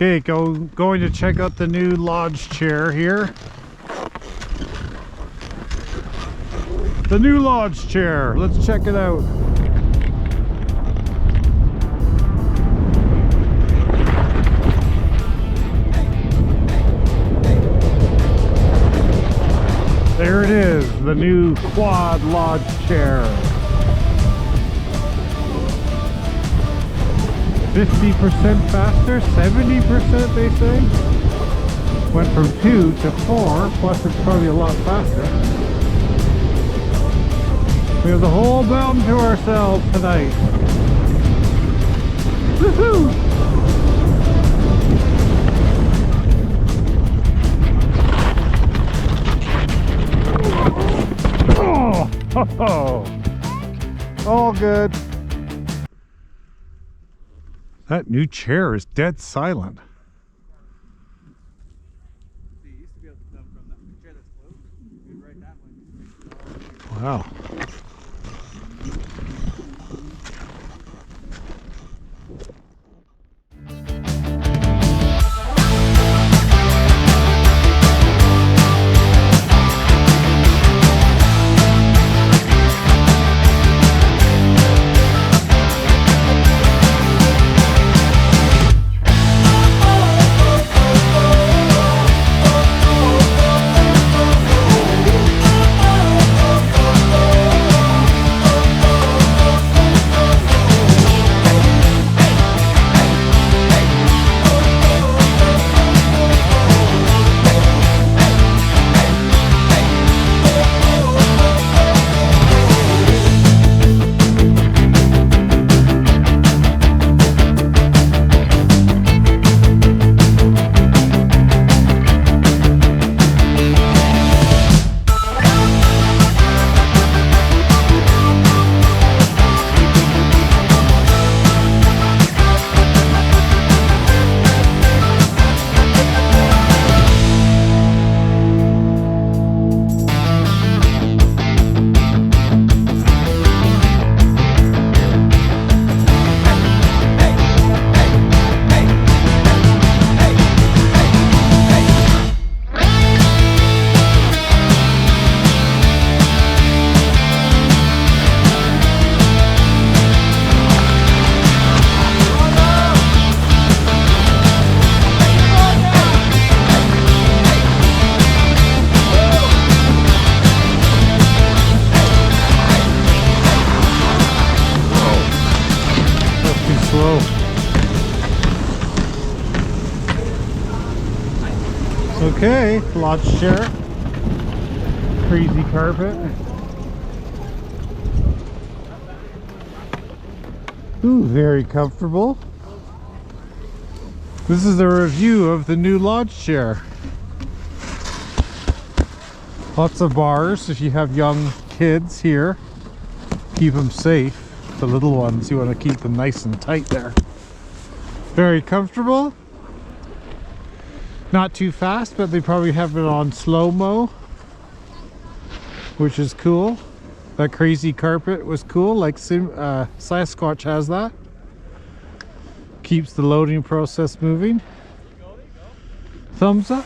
Okay, going to check out the new lodge chair here. The new lodge chair. Let's check it out. There it is, the new quad lodge chair. 50% faster, 70% they say. Went from 2 to 4, plus it's probably a lot faster. We have the whole mountain to ourselves tonight. Woohoo! Oh, all good. That new chair is dead silent. You used to be able to come from that chair that's closed. You'd right that way. Wow. Okay, lodge chair, crazy carpet. Ooh, very comfortable. This is a review of the new lodge chair. Lots of bars if you have young kids here. Keep them safe. The little ones, you want to keep them nice and tight there. Very comfortable. Not too fast, but they probably have it on slow-mo, which is cool. That crazy carpet was cool, like Sasquatch has that. Keeps the loading process moving. Thumbs up.